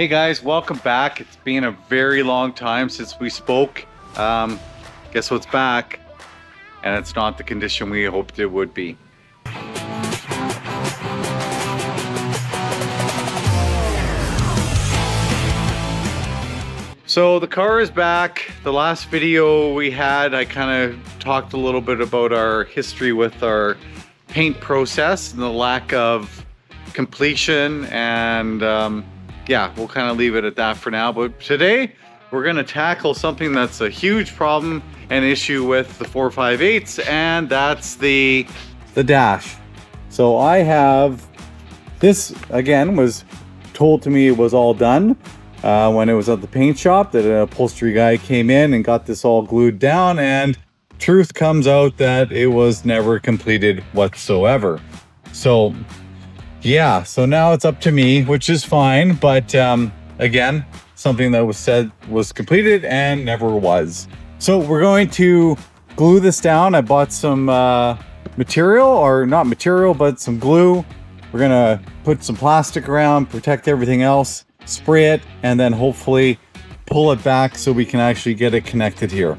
Hey guys, welcome back. It's been a very long time since we spoke. Guess what's back? And it's not the condition we hoped it would be. So the car is back. The last video we had, I kind of talked a little bit about our history with our paint process and the lack of completion, and yeah, we'll kind of leave it at that for now. But today we're going to tackle something that's a huge problem and issue with the 458s, and that's the dash. So I have this, again, was told to me it was all done when it was at the paint shop, that an upholstery guy came in and got this all glued down, and truth comes out that it was never completed whatsoever. So yeah, so now it's up to me, which is fine, but again, something that was said was completed and never was. So we're going to glue this down. I bought some material, or not material, but some glue. We're gonna put some plastic around, protect everything else, spray it, and then hopefully pull it back so we can actually get it connected here.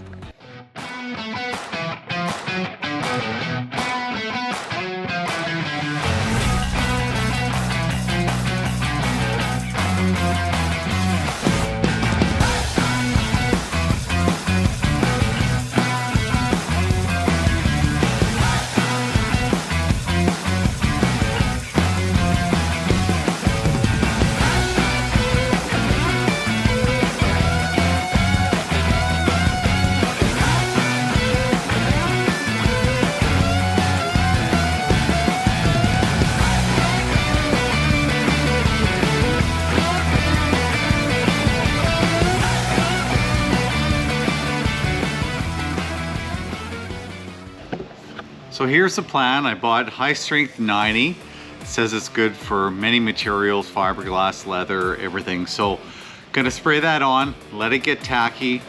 So here's the plan. I bought high strength 90. It says it's good for many materials, fiberglass, leather, everything. So gonna spray that on, let it get tacky.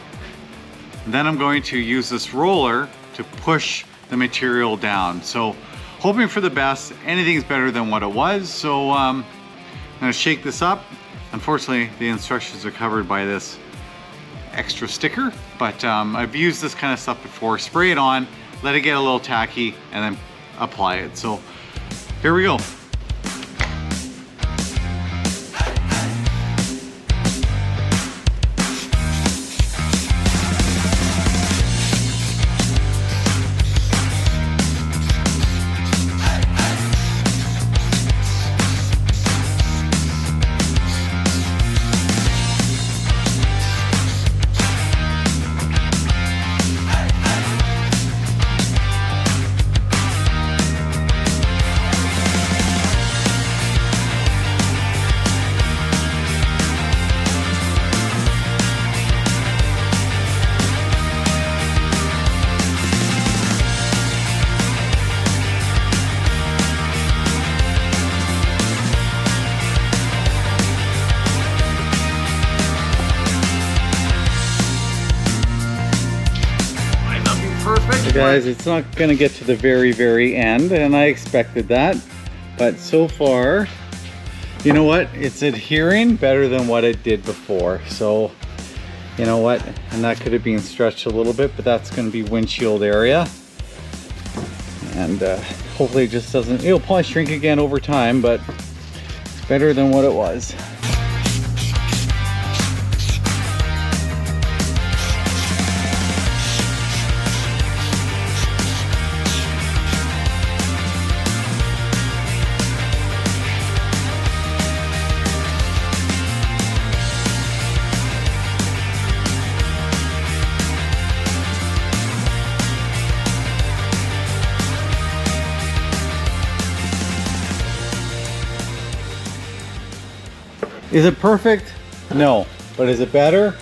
And then I'm going to use this roller to push the material down. So hoping for the best. Anything's better than what it was. So I'm gonna shake this up. Unfortunately, the instructions are covered by this extra sticker, but I've used this kind of stuff before. Spray it on, let it get a little tacky, and then apply it. So here we go. Guys, it's not gonna get to the very end, and I expected that, but so far, you know what, it's adhering better than what it did before. So you know what, and that could have been stretched a little bit, but that's going to be windshield area, and hopefully it just doesn't, it'll probably shrink again over time, but it's better than what it was. Is it perfect? No. But is it better?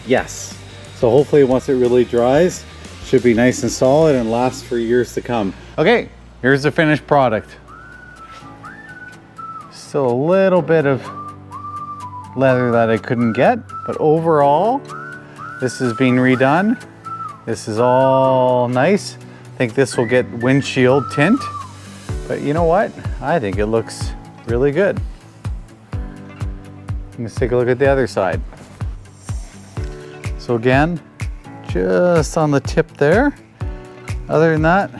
Yes. So hopefully once it really dries, it should be nice and solid and last for years to come. Okay, here's the finished product. Still a little bit of leather that I couldn't get, but overall, this is being redone. This is all nice. I think this will get windshield tint, but you know what? I think it looks really good. Let's take a look at the other side. So again, just on the tip there. Other than that,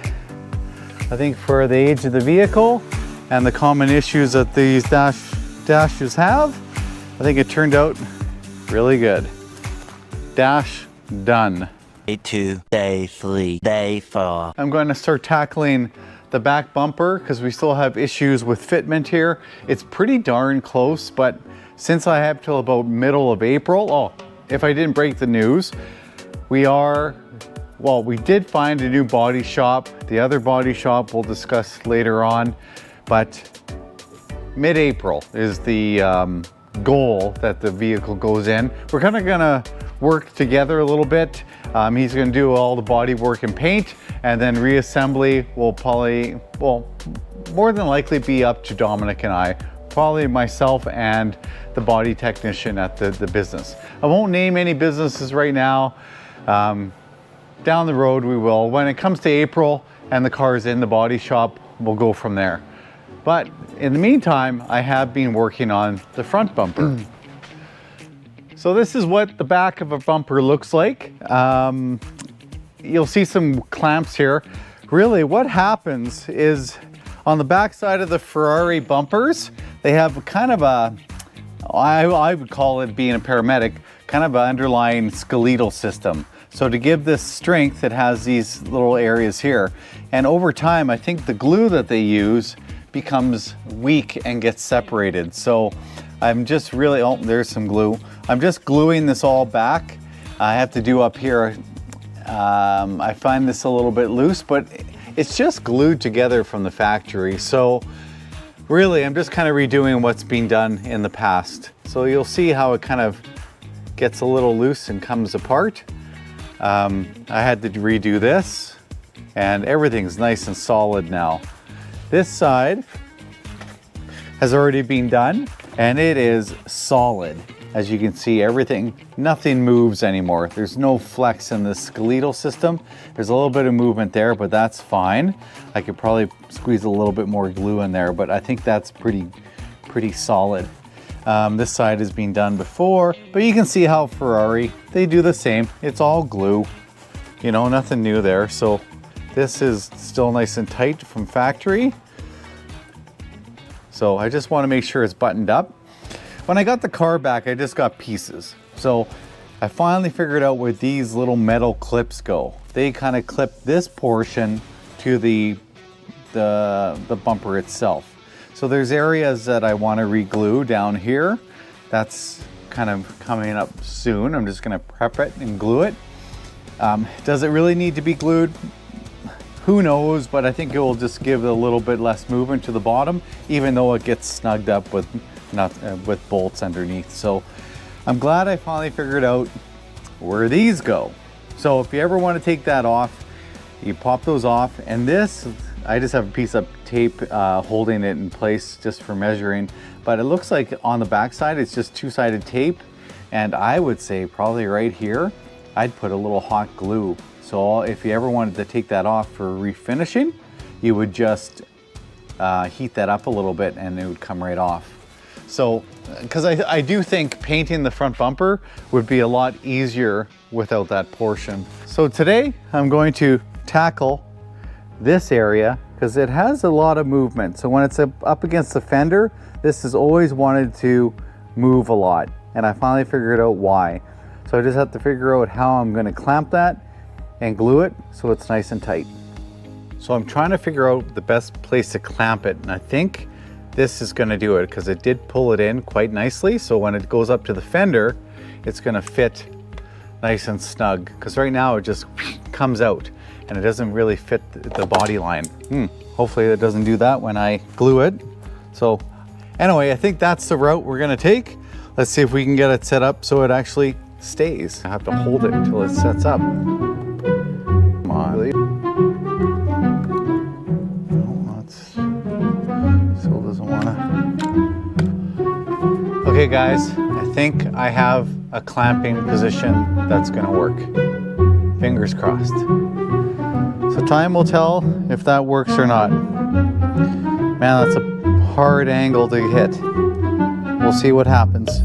I think for the age of the vehicle and the common issues that these dashes have, I think it turned out really good. Dash done. Day 2, day 3, day 4. I'm going to start tackling the back bumper because we still have issues with fitment here. It's pretty darn close, but since I have till about middle of April, if I didn't break the news, we did find a new body shop. The other body shop we'll discuss later on, but mid-April is the goal that the vehicle goes in. We're kind of gonna work together a little bit. He's gonna do all the body work and paint, and then reassembly will probably, more than likely be up to Dominic and I. Probably myself and the body technician at the business. I won't name any businesses right now. Down the road we will. When it comes to April and the car's in the body shop, we'll go from there. But in the meantime, I have been working on the front bumper. So this is what the back of a bumper looks like. You'll see some clamps here. Really what happens is on the back side of the Ferrari bumpers, they have kind of a, I would call it, being a paramedic, kind of an underlying skeletal system. So to give this strength, it has these little areas here. And over time, I think the glue that they use becomes weak and gets separated. So I'm just really, there's some glue. I'm just gluing this all back. I have to do up here. I find this a little bit loose, but it's just glued together from the factory. So really, I'm just kind of redoing what's been done in the past. So you'll see how it kind of gets a little loose and comes apart. I had to redo this, and everything's nice and solid now. This side has already been done, and it is solid. As you can see, nothing moves anymore. There's no flex in the skeletal system. There's a little bit of movement there, but that's fine. I could probably squeeze a little bit more glue in there, but I think that's pretty solid. This side has been done before, but you can see how Ferrari, they do the same. It's all glue, you know, nothing new there. So this is still nice and tight from factory. So I just want to make sure it's buttoned up. When I got the car back, I just got pieces. So I finally figured out where these little metal clips go. They kind of clip this portion to the bumper itself. So there's areas that I want to re-glue down here. That's kind of coming up soon. I'm just going to prep it and glue it. Does it really need to be glued? Who knows, but I think it will just give a little bit less movement to the bottom, even though it gets snugged up with bolts underneath. So I'm glad I finally figured out where these go. So if you ever want to take that off, you pop those off, and this, I just have a piece of tape holding it in place just for measuring, but it looks like on the back side it's just two-sided tape, and I would say probably right here I'd put a little hot glue. So if you ever wanted to take that off for refinishing, you would just heat that up a little bit and it would come right off. So, because I do think painting the front bumper would be a lot easier without that portion. So today I'm going to tackle this area because it has a lot of movement. So when it's up against the fender, this has always wanted to move a lot, and I finally figured out why. So I just have to figure out how I'm going to clamp that and glue it so it's nice and tight. So I'm trying to figure out the best place to clamp it, and I think this is going to do it because it did pull it in quite nicely. So when it goes up to the fender, it's going to fit nice and snug, because right now it just comes out and it doesn't really fit the body line. Hopefully it doesn't do that when I glue it. So anyway, I think that's the route we're going to take. Let's see if we can get it set up so it actually stays. I have to hold it until it sets up. Come on. No, that's still doesn't want to. Okay guys, I think I have a clamping position that's going to work. Fingers crossed. So time will tell if that works or not. Man, that's a hard angle to hit. We'll see what happens.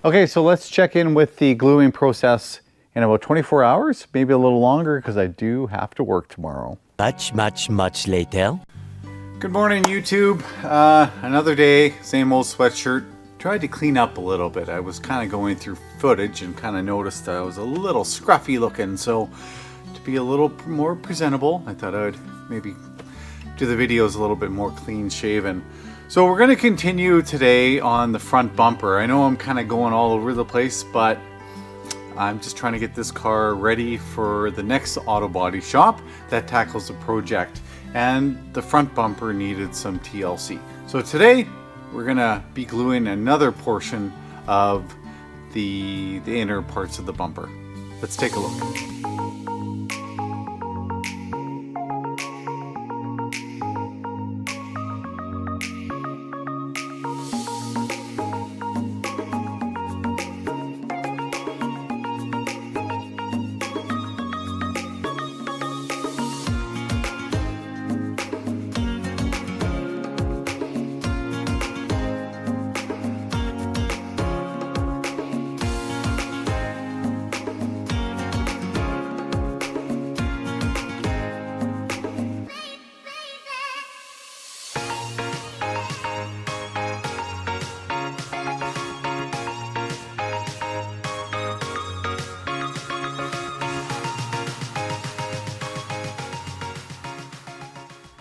Okay, so let's check in with the gluing process in about 24 hours, maybe a little longer because I do have to work tomorrow. Much later. Good morning, YouTube. Another day, same old sweatshirt. Tried to clean up a little bit. I was kind of going through footage and kind of noticed I was a little scruffy looking. So to be a little more presentable, I thought I would maybe do the videos a little bit more clean shaven. So we're going to continue today on the front bumper. I know I'm kind of going all over the place, but I'm just trying to get this car ready for the next auto body shop that tackles the project. And the front bumper needed some TLC. So today we're gonna be gluing another portion of the inner parts of the bumper. Let's take a look.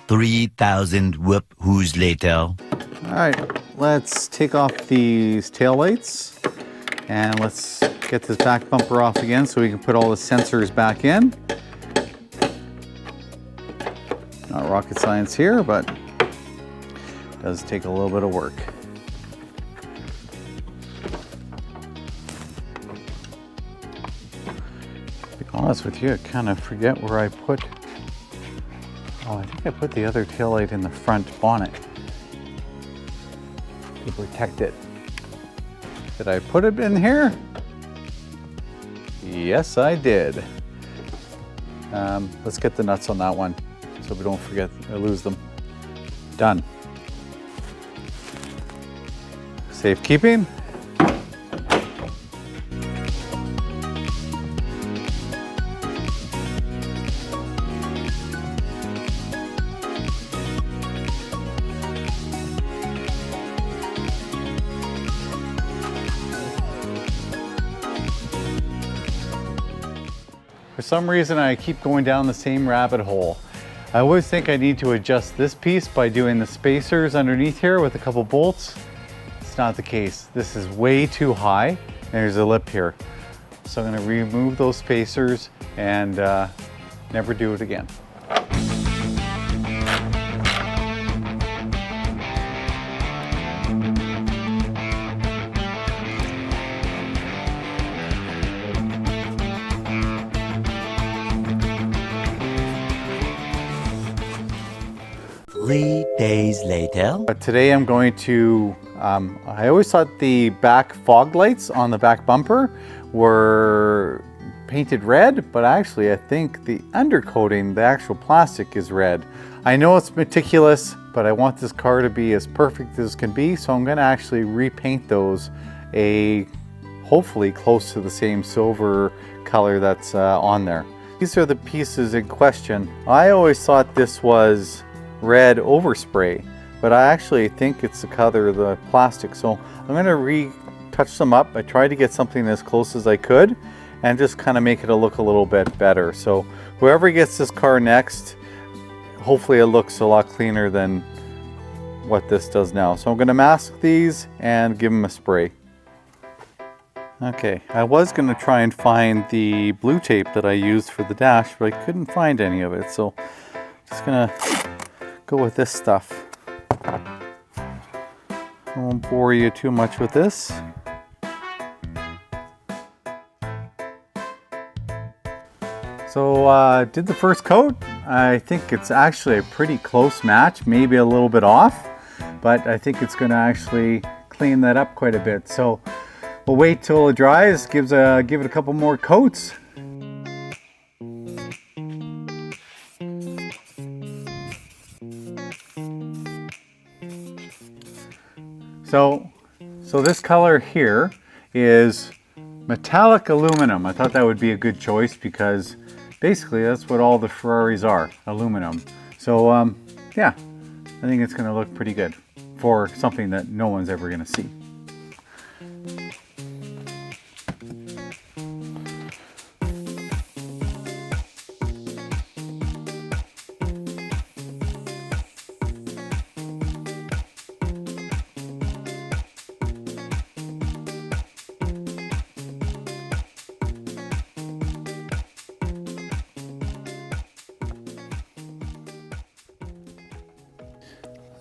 3,000 whoop-whoos later. All right, let's take off these taillights and let's get this back bumper off again so we can put all the sensors back in. Not rocket science here, but it does take a little bit of work. To be honest with you, I kind of forget where I put. Oh, I think I put the other taillight in the front bonnet to protect it. Did I put it in here? Yes, I did. Let's get the nuts on that one so we don't forget or lose them. Done. Safekeeping. For some reason, I keep going down the same rabbit hole. I always think I need to adjust this piece by doing the spacers underneath here with a couple bolts. It's not the case. This is way too high, and there's a lip here. So I'm gonna remove those spacers and never do it again. Three days later. But today I'm going to, I always thought the back fog lights on the back bumper were painted red, but actually I think the undercoating, the actual plastic, is red. I know it's meticulous, but I want this car to be as perfect as can be, so I'm going to actually repaint those hopefully close to the same silver color that's on there. These are the pieces in question. I always thought this was red overspray, but I actually think it's the color of the plastic. So I'm going to retouch them up. I tried to get something as close as I could and just kind of make it look a little bit better. So whoever gets this car next, hopefully it looks a lot cleaner than what this does now. So I'm going to mask these and give them a spray. Okay, I was going to try and find the blue tape that I used for the dash, but I couldn't find any of it. So just going to go with this stuff. I won't bore you too much with this. So did the first coat. I think it's actually a pretty close match, maybe a little bit off, but I think it's going to actually clean that up quite a bit. So we'll wait till it dries, give it a couple more coats. So this color here is metallic aluminum. I thought that would be a good choice because basically that's what all the Ferraris are, aluminum. So yeah, I think it's going to look pretty good for something that no one's ever going to see.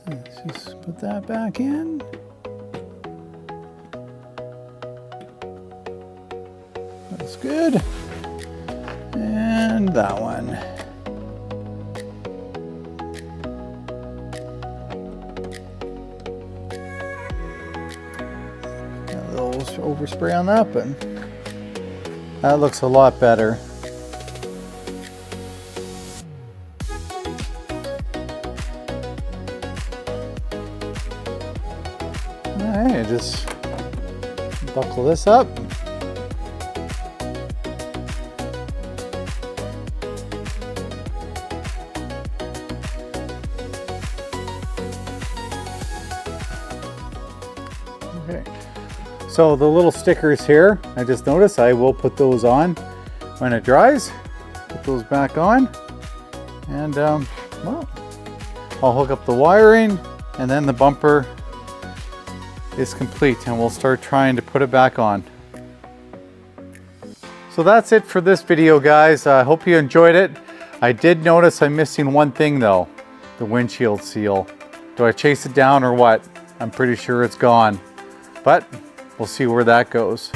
Let's just put that back in. That's good. And that one. Got a little overspray on that, but that looks a lot better. Alright, just buckle this up. Okay, so the little stickers here, I just noticed I will put those on when it dries. Put those back on, and well, I'll hook up the wiring, and then the bumper is complete, and we'll start trying to put it back on. So that's it for this video, guys. I hope you enjoyed it. I did notice I'm missing one thing though, the windshield seal. Do I chase it down or what? I'm pretty sure it's gone, but we'll see where that goes.